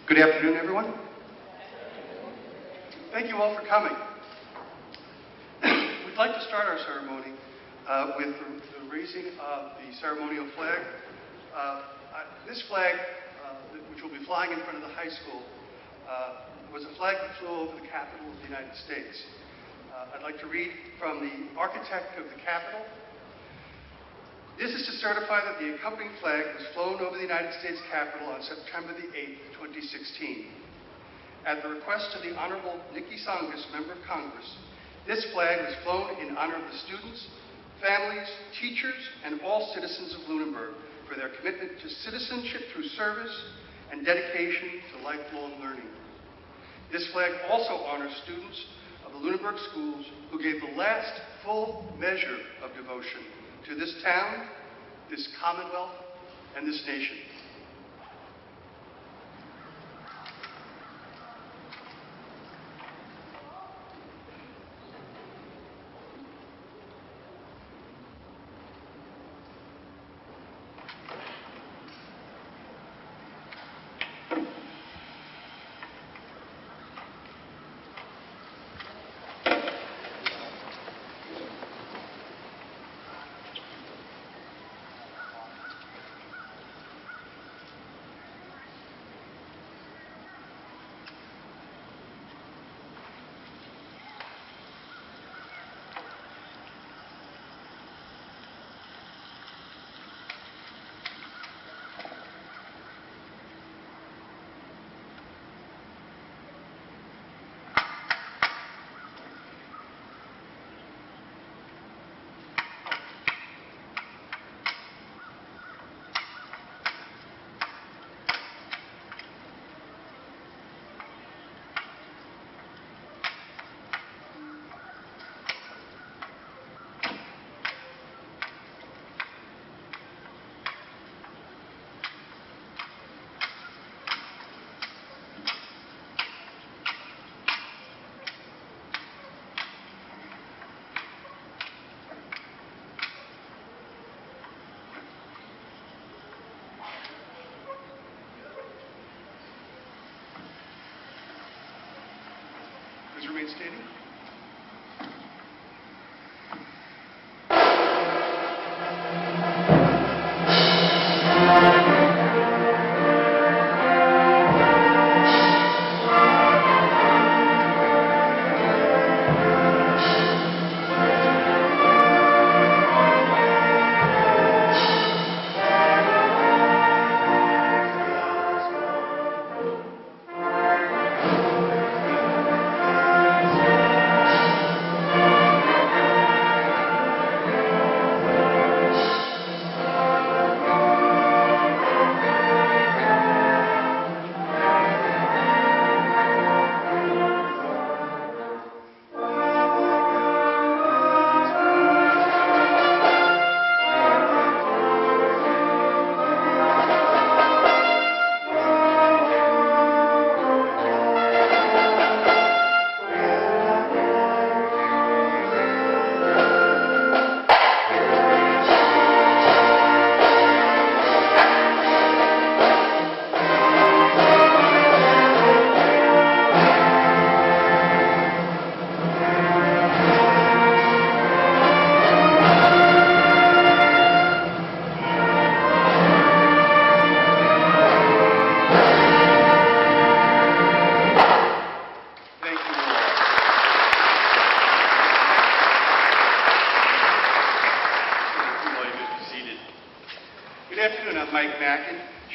Good afternoon, everyone. Thank you all for coming. We'd like to start our ceremony with the raising of the ceremonial flag. This flag, which will be flying in front of the high school, was a flag that flew over the Capitol of the United States. I'd like to read from the architect of the Capitol. This is to certify that the accompanying flag was flown over the United States Capitol on September the 8th, 2016. At the request of the Honorable Nikki Songus, Member of Congress, this flag was flown in honor of the students, families, teachers, and all citizens of Lunenburg for their commitment to citizenship through service and dedication to lifelong learning. This flag also honors students of the Lunenburg schools who gave the last full measure of devotion to this town, this Commonwealth, and this nation. Please remain standing.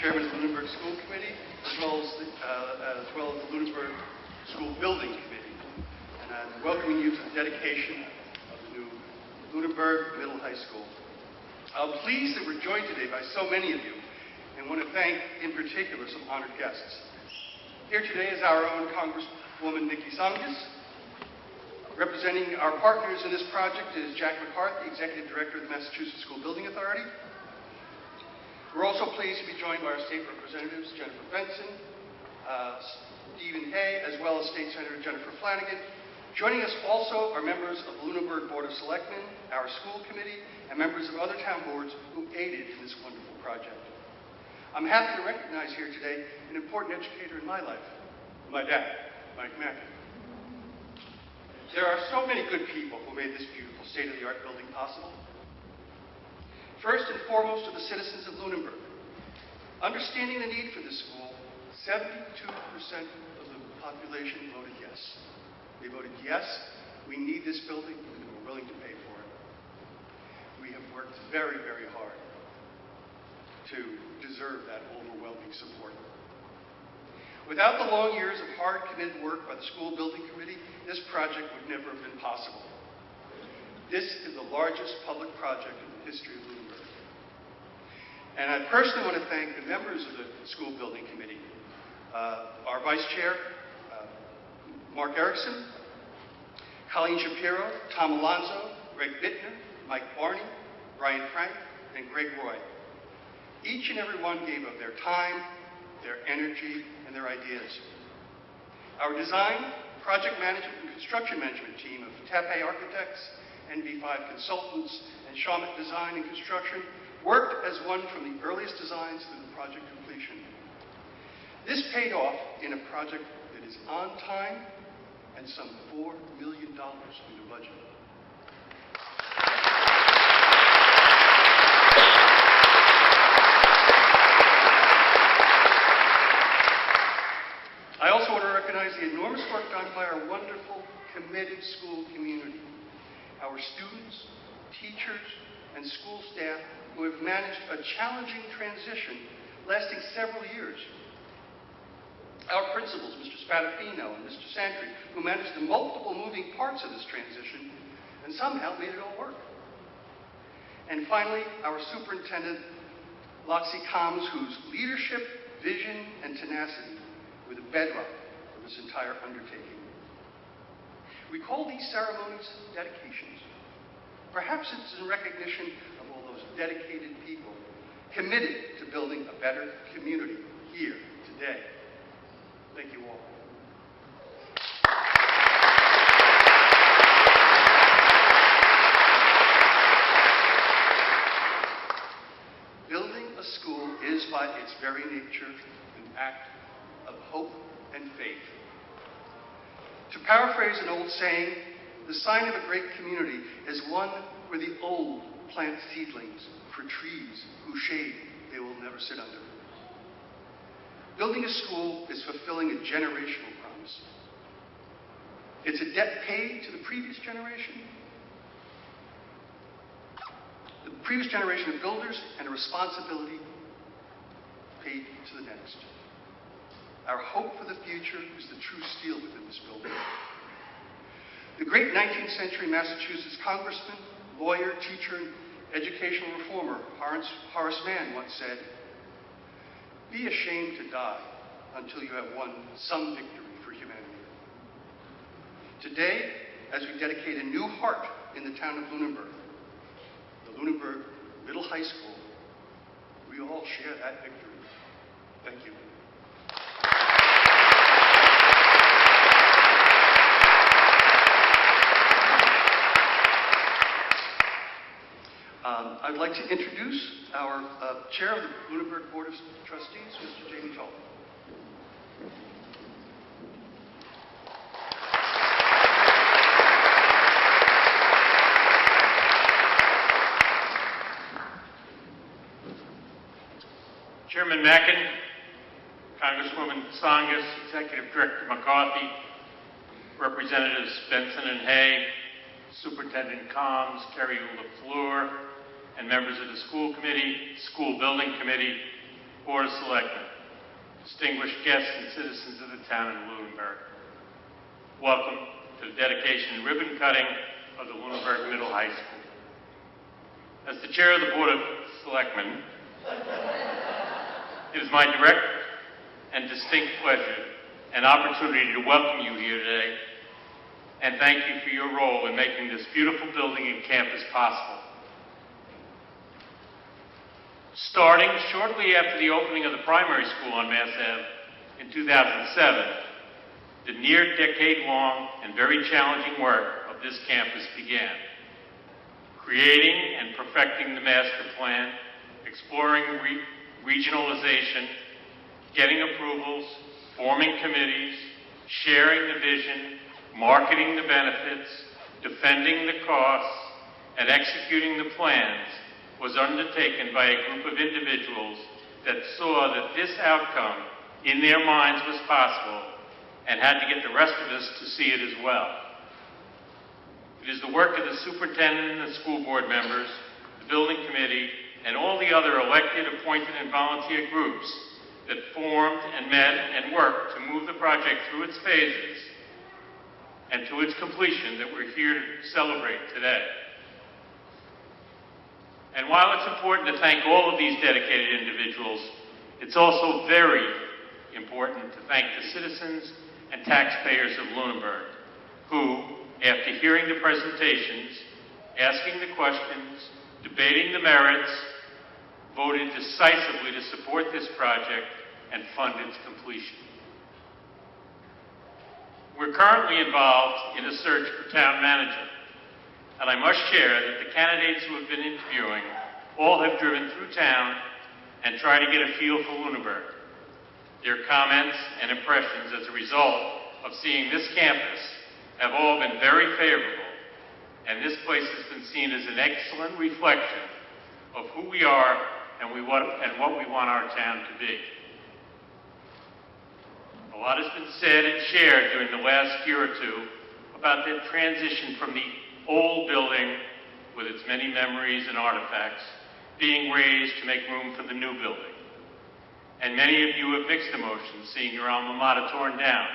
Chairman of the Lunenburg School Committee, as well as the Lunenburg School Building Committee. And I'm welcoming you to the dedication of the new Lunenburg Middle High School. I'm pleased that we're joined today by so many of you, and want to thank, in particular, some honored guests. Here today is our own Congresswoman Nikki Songus. Representing our partners in this project is Jack McCarthy, Executive Director of the Massachusetts School Building Authority. We're also pleased to be joined by our state representatives, Jennifer Benson, Stephen Hay, as well as State Senator Jennifer Flanagan. Joining us also are members of the Lunenburg Board of Selectmen, our school committee, and members of other town boards who aided in this wonderful project. I'm happy to recognize here today an important educator in my life, my dad, Mike Mackin. There are so many good people who made this beautiful state-of-the-art building possible. First and foremost are the citizens of Lunenburg. Understanding the need for this school, 72% of the population voted yes. They voted yes, we need this building, and we're willing to pay for it. We have worked very, very hard to deserve that overwhelming support. Without the long years of hard, committed work by the school building committee, this project would never have been possible. This is the largest public project in the history of Lunenburg. And I personally want to thank the members of the school building committee, our vice chair, Mark Erickson, Colleen Shapiro, Tom Alonzo, Greg Bittner, Mike Barney, Brian Frank, and Greg Roy. Each and every one gave of their time, their energy, and their ideas. Our design, project management, and construction management team of Tape Architects, NV5 Consultants, and Shawmut Design and Construction worked as one from the earliest designs through the project completion. This paid off in a project that is on time and some $4 million under budget. I also want to recognize the enormous work done by our wonderful, committed school community, our students, teachers, and school staff who have managed a challenging transition lasting several years. Our principals, Mr. Spadafino and Mr. Santry, who managed the multiple moving parts of this transition and somehow made it all work. And finally, our superintendent, Loxie Combs, whose leadership, vision, and tenacity were the bedrock of this entire undertaking. We call these ceremonies dedications. Perhaps it's in recognition of all those dedicated people committed to building a better community here today. Thank you all. Building a school is by its very nature an act of hope and faith. To paraphrase an old saying, the sign of a great community is one where the old plant seedlings for trees whose shade they will never sit under. Building a school is fulfilling a generational promise. It's a debt paid to the previous generation, of builders, and a responsibility paid to the next. Our hope for the future is the true steel within this building. The great 19th century Massachusetts congressman, lawyer, teacher, and educational reformer Horace Mann once said, "Be ashamed to die until you have won some victory for humanity." Today, as we dedicate a new heart in the town of Lunenburg, the Lunenburg Middle High School, we all share that victory. Thank you. I'd like to introduce our chair of the Lunenburg Board of Trustees, Mr. Jamie Toll. Chairman Mackin, Congresswoman Tsongas, Executive Director McCarthy, Representatives Benson and Hay, Superintendent Combs, Kerry LaFleur, and members of the School Committee, School Building Committee, Board of Selectmen, distinguished guests and citizens of the town of Lunenburg. Welcome to the dedication and ribbon cutting of the Lunenburg Middle High School. As the chair of the Board of Selectmen, it is my direct and distinct pleasure and opportunity to welcome you here today and thank you for your role in making this beautiful building and campus possible. Starting shortly after the opening of the primary school on Mass Ave in 2007, the near decade-long and very challenging work of this campus began. Creating and perfecting the master plan, exploring regionalization, getting approvals, forming committees, sharing the vision, marketing the benefits, defending the costs, and executing the plans was undertaken by a group of individuals that saw that this outcome in their minds was possible and had to get the rest of us to see it as well. It is the work of the superintendent and the school board members, the building committee, and all the other elected, appointed, and volunteer groups that formed and met and worked to move the project through its phases and to its completion that we're here to celebrate today. And while it's important to thank all of these dedicated individuals, it's also very important to thank the citizens and taxpayers of Lunenburg, who, after hearing the presentations, asking the questions, debating the merits, voted decisively to support this project and fund its completion. We're currently involved in a search for town manager, and I must share that the candidates who have been interviewing all have driven through town and tried to get a feel for Lunenburg. Their comments and impressions as a result of seeing this campus have all been very favorable, and this place has been seen as an excellent reflection of who we are and what we want our town to be. A lot has been said and shared during the last year or two about the transition from the old building with its many memories and artifacts being raised to make room for the new building. And many of you have mixed emotions seeing your alma mater torn down.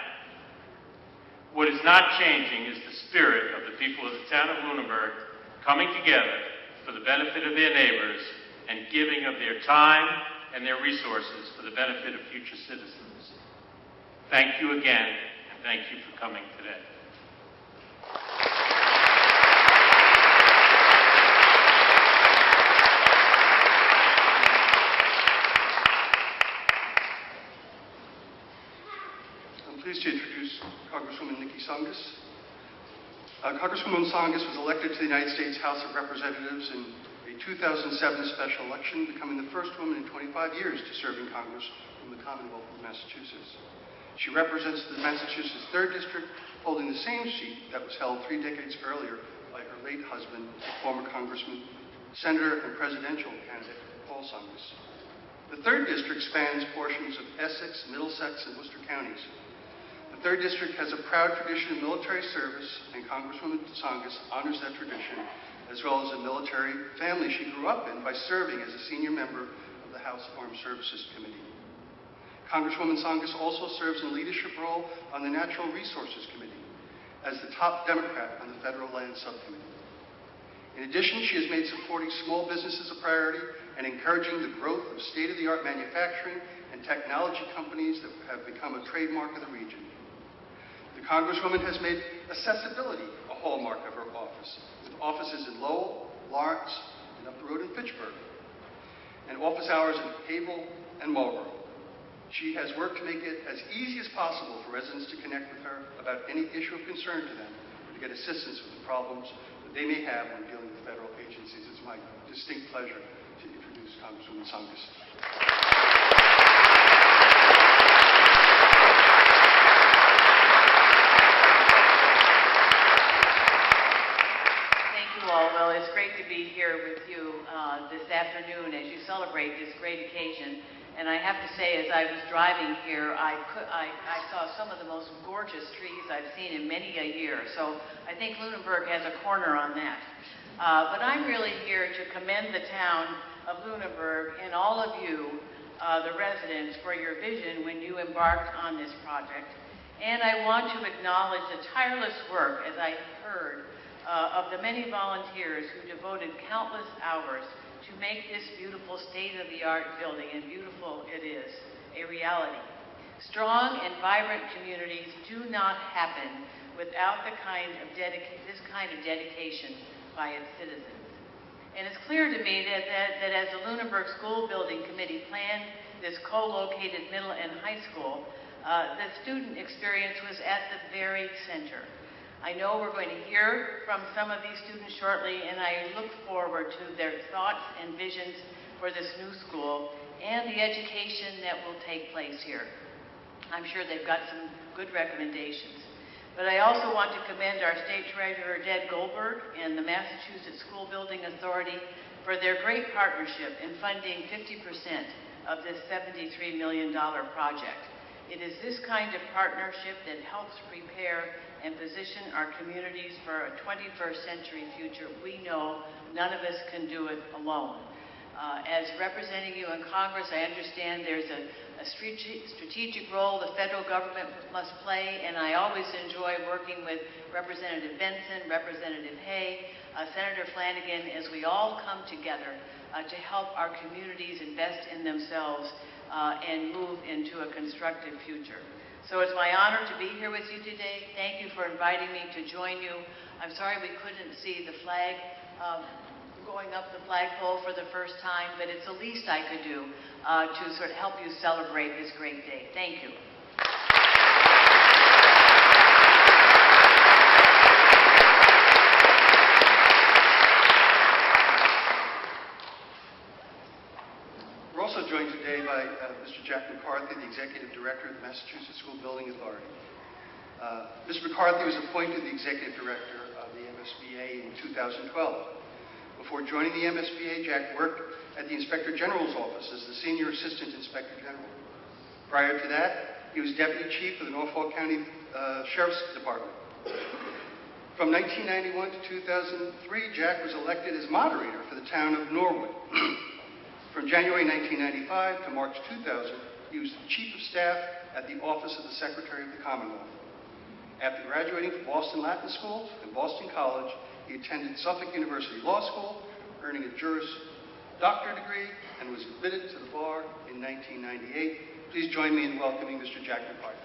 What is not changing is the spirit of the people of the town of Lunenburg coming together for the benefit of their neighbors and giving of their time and their resources for the benefit of future citizens. Thank you again, and thank you for coming today. I'm pleased to introduce Congresswoman Nikki Tsongas. Congresswoman Tsongas was elected to the United States House of Representatives in a 2007 special election, becoming the first woman in 25 years to serve in Congress from the Commonwealth of Massachusetts. She represents the Massachusetts 3rd District, holding the same seat that was held 3 decades earlier by her late husband, former Congressman, Senator, and presidential candidate Paul Tsongas. The 3rd District spans portions of Essex, Middlesex, and Worcester counties. The 3rd District has a proud tradition of military service, and Congresswoman Tsongas honors that tradition, as well as the military family she grew up in by serving as a senior member of the House Armed Services Committee. Congresswoman Tsongas also serves in a leadership role on the Natural Resources Committee as the top Democrat on the Federal Land Subcommittee. In addition, she has made supporting small businesses a priority and encouraging the growth of state-of-the-art manufacturing and technology companies that have become a trademark of the region. The Congresswoman has made accessibility a hallmark of her office, with offices in Lowell, Lawrence, and up the road in Fitchburg, and office hours in Havel and Marlborough. She has worked to make it as easy as possible for residents to connect with her about any issue of concern to them, or to get assistance with the problems that they may have when dealing with federal agencies. It's my distinct pleasure to introduce Congresswoman Tsongas. Thank you all. Well, it's great to be here with you this afternoon as you celebrate this great occasion. And I have to say, as I was driving here, I saw some of the most gorgeous trees I've seen in many a year. So I think Lunenburg has a corner on that. But I'm really here to commend the town of Lunenburg and all of you, the residents, for your vision when you embarked on this project. And I want to acknowledge the tireless work, as I heard, of the many volunteers who devoted countless hours to make this beautiful state-of-the-art building, and beautiful it is, a reality. Strong and vibrant communities do not happen without this kind of dedication by its citizens. And it's clear to me that as the Lunenburg School Building Committee planned this co-located middle and high school, the student experience was at the very center. I know we're going to hear from some of these students shortly, and I look forward to their thoughts and visions for this new school and the education that will take place here. I'm sure they've got some good recommendations. But I also want to commend our State Treasurer, Ted Goldberg, and the Massachusetts School Building Authority for their great partnership in funding 50% of this $73 million project. It is this kind of partnership that helps prepare and position our communities for a 21st century future. We know none of us can do it alone. As representing you in Congress, I understand there's a strategic role the federal government must play, and I always enjoy working with Representative Benson, Representative Hay, Senator Flanagan, as we all come together to help our communities invest in themselves and move into a constructive future. So it's my honor to be here with you today. Thank you for inviting me to join you. I'm sorry we couldn't see the flag going up the flagpole for the first time, but it's the least I could do to sort of help you celebrate this great day. Thank you. We're also joined today by Mr. Jack McCarthy, the Executive Director of the Massachusetts School Building Authority. Mr. McCarthy was appointed the Executive Director of the MSBA in 2012. Before joining the MSBA, Jack worked at the Inspector General's office as the Senior Assistant Inspector General. Prior to that, he was Deputy Chief of the Norfolk County Sheriff's Department. From 1991 to 2003, Jack was elected as moderator for the town of Norwood. From January 1995 to March 2000, he was the Chief of Staff at the Office of the Secretary of the Commonwealth. After graduating from Boston Latin School and Boston College, he attended Suffolk University Law School, earning a Juris Doctor degree, and was admitted to the bar in 1998. Please join me in welcoming Mr. Jack McCarthy.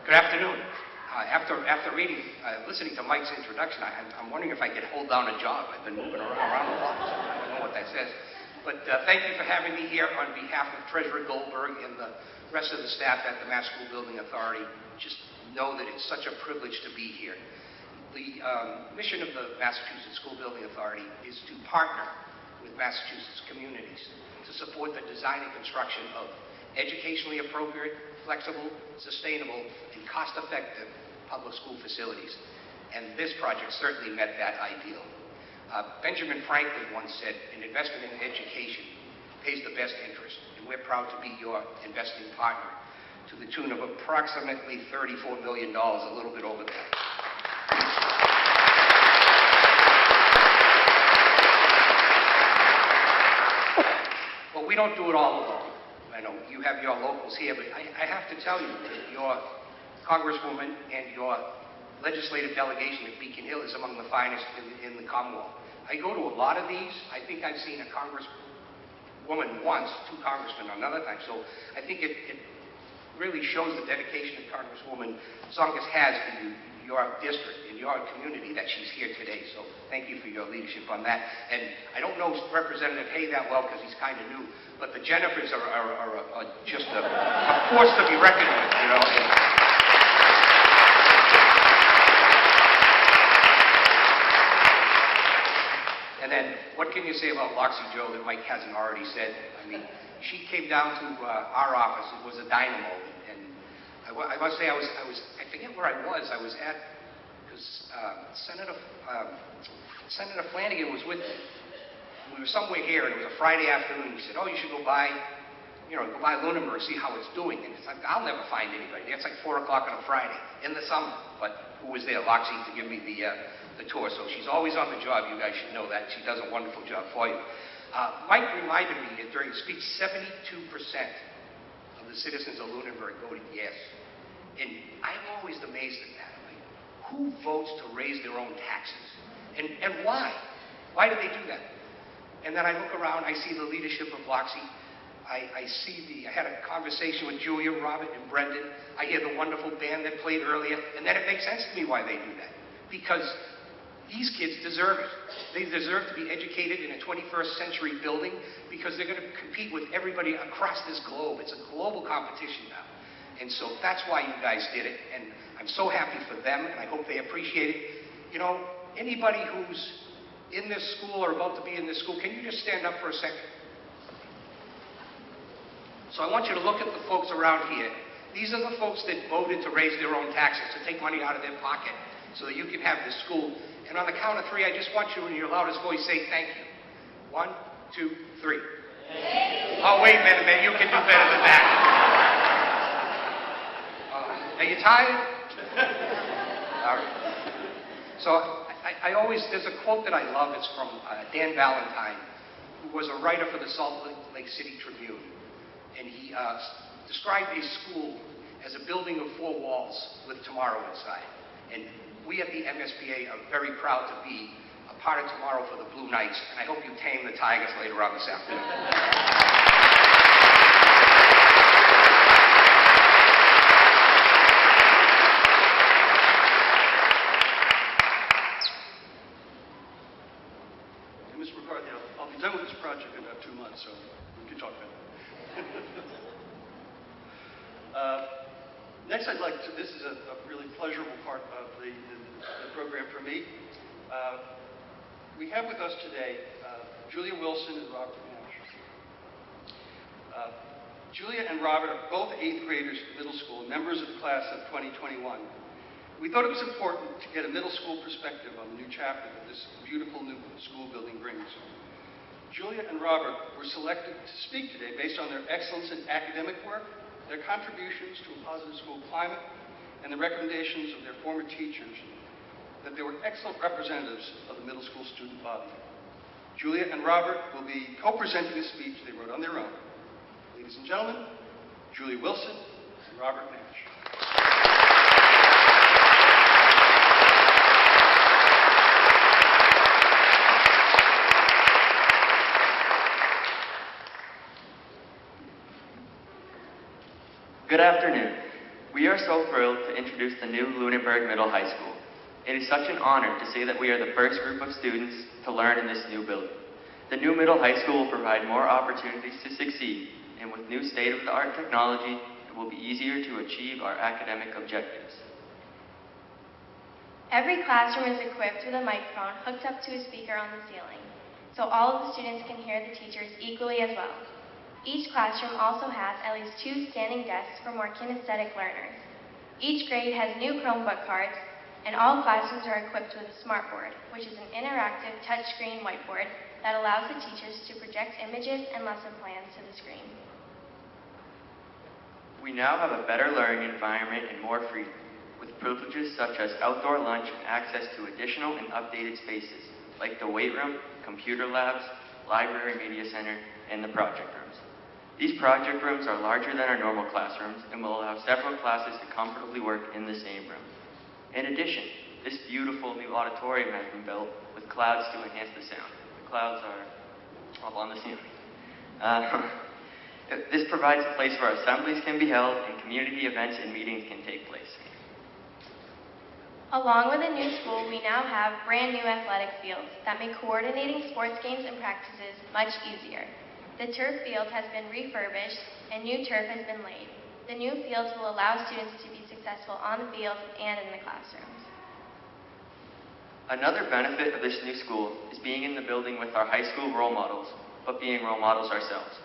Good afternoon. After listening to Mike's introduction, I'm wondering if I could hold down a job. I've been moving around a lot, so I don't know what that says. But thank you for having me here on behalf of Treasurer Goldberg and the rest of the staff at the Mass School Building Authority. Just know that it's such a privilege to be here. The mission of the Massachusetts School Building Authority is to partner with Massachusetts communities to support the design and construction of educationally appropriate, flexible, sustainable, and cost-effective public school facilities. And this project certainly met that ideal. Benjamin Franklin once said, an investment in education pays the best interest, and we're proud to be your investing partner to the tune of approximately $34 million, a little bit over that. But we don't do it all alone. I know you have your locals here, but I have to tell you that your Congresswoman and your legislative delegation at Beacon Hill is among the finest in the Commonwealth. I go to a lot of these. I think I've seen a Congresswoman once, two congressmen another time. So I think it really shows the dedication that Congresswoman Tsongas has to your district, in your community, that she's here today. So thank you for your leadership on that. And I don't know Representative Hay that well because he's kind of new, but the Jennifers are just a force to be reckoned with, you know. And then, what can you say about Loxie Joe that Mike hasn't already said? I mean, she came down to our office. It was a dynamo, and I must say I forget where I was. I was at, because Senator Flanagan was with me. We were somewhere here, and it was a Friday afternoon. He said, "Oh, you should go by, go by Lunenburg, see how it's doing." And it's like, I'll never find anybody there. It's like 4 o'clock on a Friday in the summer. But who was there? Loxie to give me the tour. So she's always on the job. You guys should know that. She does a wonderful job for you. Mike reminded me that during the speech, 72% of the citizens of Lunenburg voted yes. And I'm always amazed at that. Like, who votes to raise their own taxes? And why? Why do they do that? And then I look around, I see the leadership of Loxie. I had a conversation with Julia, Robert, and Brendan. I hear the wonderful band that played earlier. And then it makes sense to me why they do that. Because these kids deserve it. They deserve to be educated in a 21st century building because they're going to compete with everybody across this globe. It's a global competition now. And so that's why you guys did it, and I'm so happy for them, and I hope they appreciate it. You know, anybody who's in this school or about to be in this school, can you just stand up for a second? So I want you to look at the folks around here. These are the folks that voted to raise their own taxes, to take money out of their pocket so that you can have this school. And on the count of three, I just want you in your loudest voice say thank you. 1, 2, 3. Oh, wait a minute, you can do better than that. Are you tired? All right. So I always, there's a quote that I love. It's from Dan Valentine, who was a writer for the Salt Lake City Tribune. And he described a school as a building of 4 walls with tomorrow inside. And we at the MSBA are very proud to be a part of tomorrow for the Blue Knights. And I hope you tame the Tigers later on this afternoon. Mr. McCarthy, I'll be done with this project in about 2 months, so we can talk about it. Next, I'd like to, this is a really pleasurable part of the program for me. We have with us today Julia Wilson and Robert Nash. Julia and Robert are both 8th graders at middle school, members of the class of 2021. We thought it was important to get a middle school perspective on the new chapter that this beautiful new school building brings. Julia and Robert were selected to speak today based on their excellence in academic work, their contributions to a positive school climate, and the recommendations of their former teachers, that they were excellent representatives of the middle school student body. Julia and Robert will be co-presenting a speech they wrote on their own. Ladies and gentlemen, Julia Wilson and Robert Nash. Good afternoon. We are so thrilled to introduce the new Lunenburg Middle High School. It is such an honor to say that we are the first group of students to learn in this new building. The new middle high school will provide more opportunities to succeed, and with new state-of-the-art technology, it will be easier to achieve our academic objectives. Every classroom is equipped with a microphone hooked up to a speaker on the ceiling, so all of the students can hear the teachers equally as well. Each classroom also has at least 2 standing desks for more kinesthetic learners. Each grade has new Chromebook cards, and all classrooms are equipped with a smartboard, which is an interactive touchscreen whiteboard that allows the teachers to project images and lesson plans to the screen. We now have a better learning environment and more freedom, with privileges such as outdoor lunch and access to additional and updated spaces, like the weight room, computer labs, library media center, and the project rooms. These project rooms are larger than our normal classrooms and will allow several classes to comfortably work in the same room. In addition, this beautiful new auditorium has been built with clouds to enhance the sound. The clouds are up on the ceiling. This provides a place where assemblies can be held and community events and meetings can take place. Along with the new school, we now have brand new athletic fields that make coordinating sports games and practices much easier. The turf field has been refurbished and new turf has been laid. The new fields will allow students to be successful on the field and in the classrooms. Another benefit of this new school is being in the building with our high school role models, but being role models ourselves.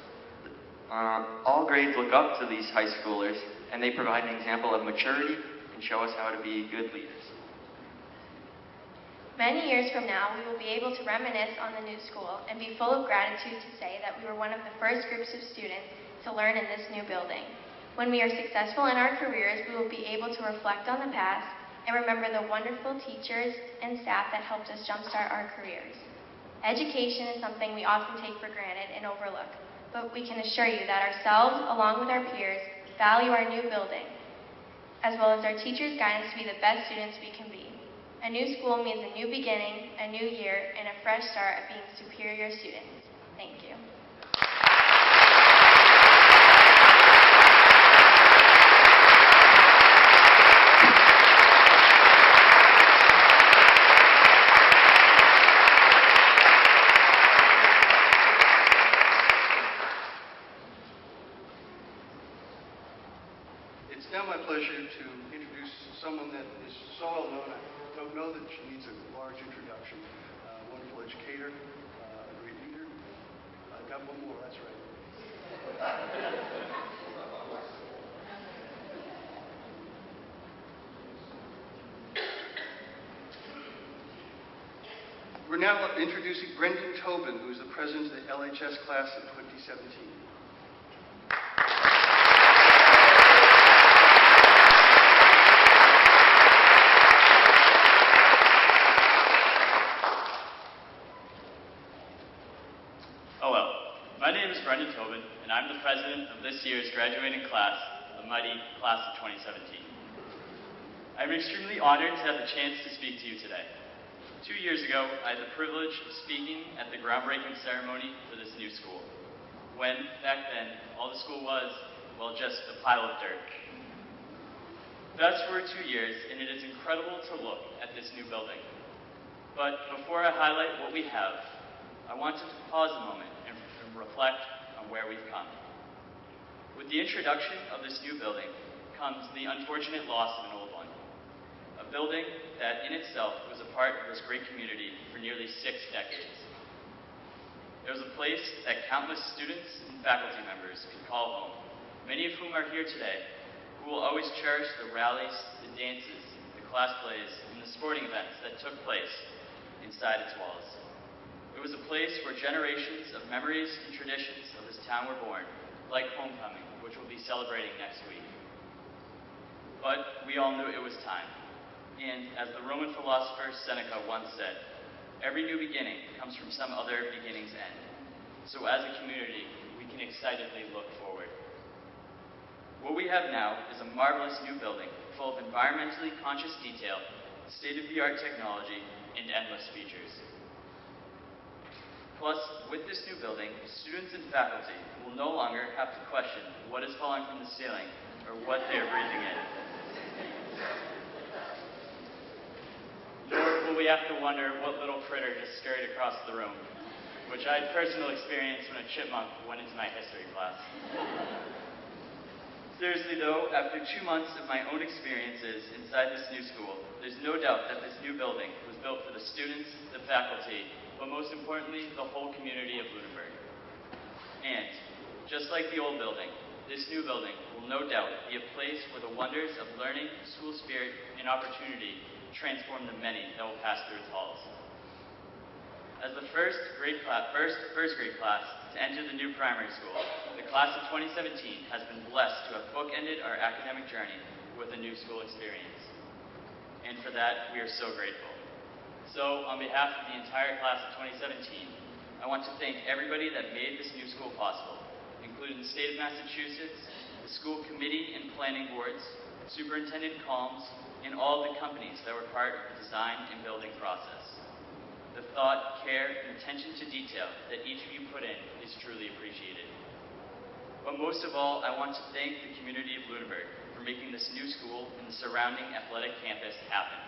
All grades look up to these high schoolers, and they provide an example of maturity and show us how to be good leaders. Many years from now, we will be able to reminisce on the new school and be full of gratitude to say that we were one of the first groups of students to learn in this new building. When we are successful in our careers, we will be able to reflect on the past and remember the wonderful teachers and staff that helped us jumpstart our careers. Education is something we often take for granted and overlook, but we can assure you that ourselves, along with our peers, value our new building, as well as our teachers' guidance to be the best students we can be. A new school means a new beginning, a new year, and a fresh start of being superior students. Thank you. It's one more, that's right. We're now introducing Brendan Tobin, who is the president of the LHS class of 2017. Hello, my name is Brendan Tobin, and I'm the president of this year's graduating class, the mighty class of 2017. I'm extremely honored to have the chance to speak to you today. 2 years ago, I had the privilege of speaking at the groundbreaking ceremony for this new school, when, back then, all the school was, well, just a pile of dirt. Fast forward 2 years, and it is incredible to look at this new building. But before I highlight what we have, I wanted to pause a moment and reflect on where we've come. With the introduction of this new building comes the unfortunate loss of an old one. A building that in itself was a part of this great community for nearly 6 decades. It was a place that countless students and faculty members could call home, many of whom are here today, who will always cherish the rallies, the dances, the class plays, and the sporting events that took place inside its walls. It was a place where generations of memories and traditions of this town were born, like homecoming, which we'll be celebrating next week. But we all knew it was time. And as the Roman philosopher Seneca once said, every new beginning comes from some other beginning's end. So as a community, we can excitedly look forward. What we have now is a marvelous new building full of environmentally conscious detail, state-of-the-art technology, and endless features. Plus, with this new building, students and faculty will no longer have to question what is falling from the ceiling or what they are breathing in. Nor will we have to wonder what little critter just scurried across the room, which I had personal experience when a chipmunk went into my history class. Seriously though, after 2 months of my own experiences inside this new school, there's no doubt that this new building was built for the students, the faculty, but most importantly, the whole community of Lunenburg. And, just like the old building, this new building will no doubt be a place where the wonders of learning, school spirit, and opportunity transform the many that will pass through its halls. As the first grade class to enter the new primary school, the class of 2017 has been blessed to have bookended our academic journey with a new school experience. And for that, we are so grateful. So, on behalf of the entire class of 2017, I want to thank everybody that made this new school possible, including the state of Massachusetts, the school committee and planning boards, Superintendent Calms, and all the companies that were part of the design and building process. The thought, care, and attention to detail that each of you put in is truly appreciated. But most of all, I want to thank the community of Lunenburg for making this new school and the surrounding athletic campus happen.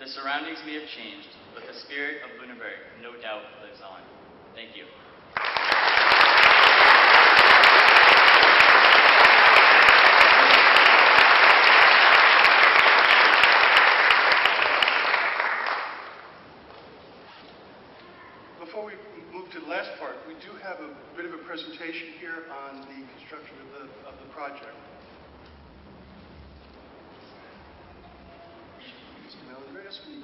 The surroundings may have changed, but the spirit of Lunenburg no doubt lives on. Thank you. Before we move to the last part, we do have a bit of a presentation here on the construction of the project. Mr. Melendres, please.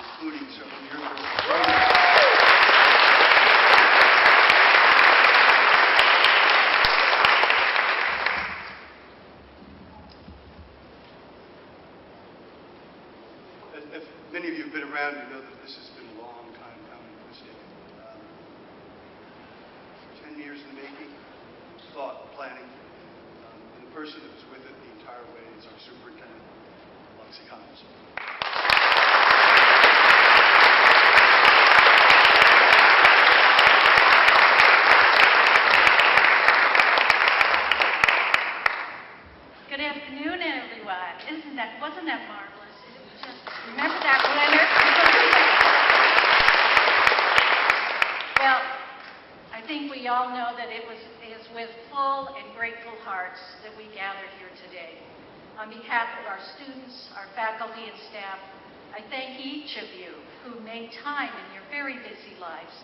including several years ago. If many of you have been around, you know that this has been a long time coming to this day. For 10 years in the making, thought, planning, and the person that was with it the entire way is our superintendent, Lexi Connors. Good afternoon, everyone. Wasn't that marvelous? It was just, remember that, Leonard? Well, I think we all know that it is with full and grateful hearts that we gather here today. On behalf of our students, our faculty and staff, I thank each of you who made time in your very busy lives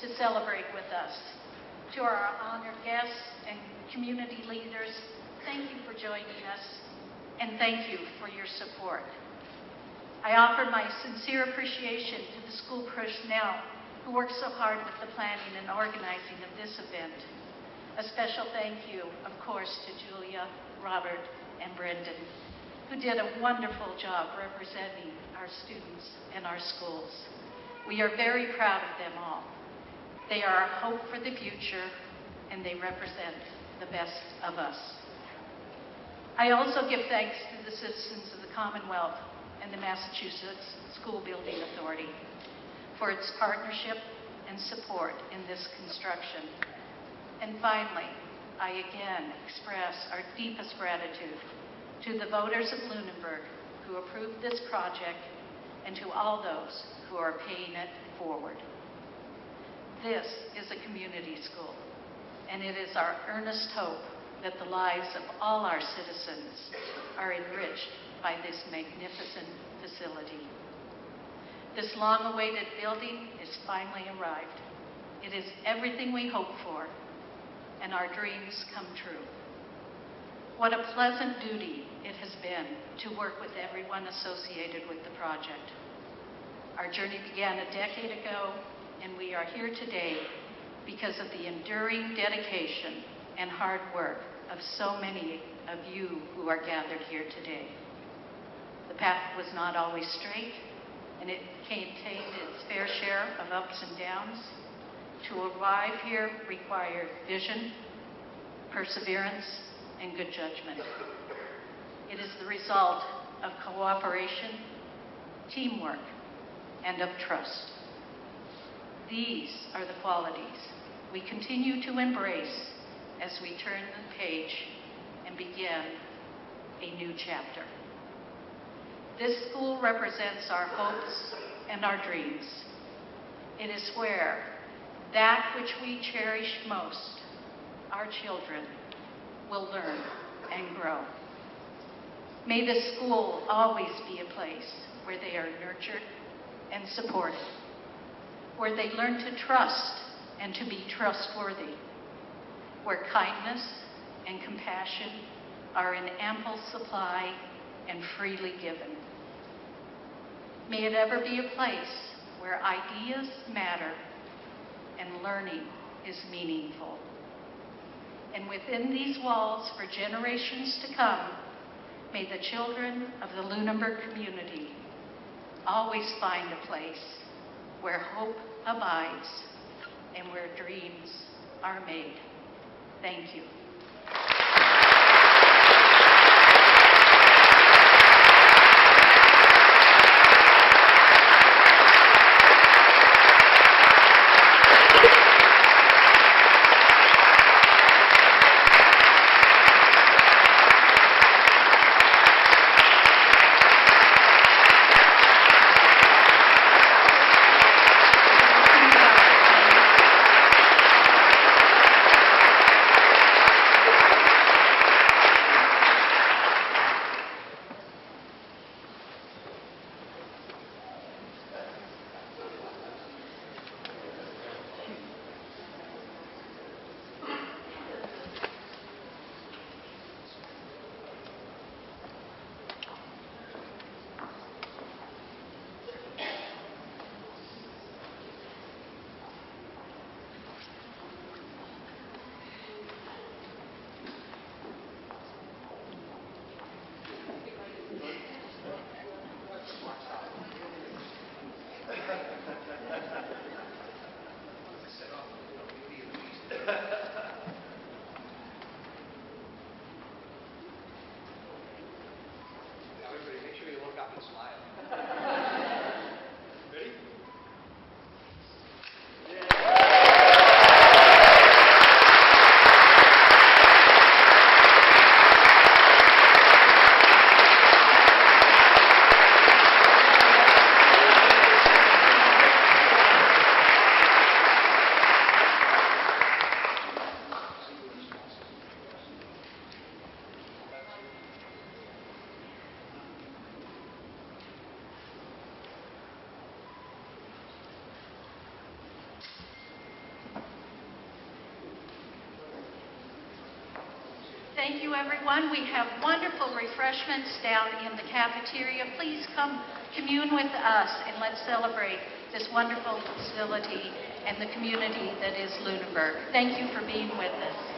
to celebrate with us. To our honored guests and community leaders, thank you for joining us, and thank you for your support. I offer my sincere appreciation to the school personnel who worked so hard with the planning and organizing of this event. A special thank you, of course, to Julia, Robert, and Brendan, who did a wonderful job representing our students and our schools. We are very proud of them all. They are our hope for the future, and they represent the best of us. I also give thanks to the citizens of the Commonwealth and the Massachusetts School Building Authority for its partnership and support in this construction. And finally, I again express our deepest gratitude to the voters of Lunenburg who approved this project and to all those who are paying it forward. This is a community school, and it is our earnest hope that the lives of all our citizens are enriched by this magnificent facility. This long-awaited building is finally arrived. It is everything we hoped for, and our dreams come true. What a pleasant duty it has been to work with everyone associated with the project. Our journey began a decade ago, and we are here today because of the enduring dedication and hard work of so many of you who are gathered here today. The path was not always straight, and it contained its fair share of ups and downs. To arrive here required vision, perseverance, and good judgment. It is the result of cooperation, teamwork, and of trust. These are the qualities we continue to embrace as we turn the page and begin a new chapter. This school represents our hopes and our dreams. It is where that which we cherish most, our children, will learn and grow. May this school always be a place where they are nurtured and supported, where they learn to trust and to be trustworthy, where kindness and compassion are in ample supply and freely given. May it ever be a place where ideas matter and learning is meaningful. And within these walls, for generations to come, may the children of the Lunenburg community always find a place where hope abides and where dreams are made. Thank you. Thank you, everyone. We have wonderful refreshments down in the cafeteria. Please come commune with us and let's celebrate this wonderful facility and the community that is Lunenburg. Thank you for being with us.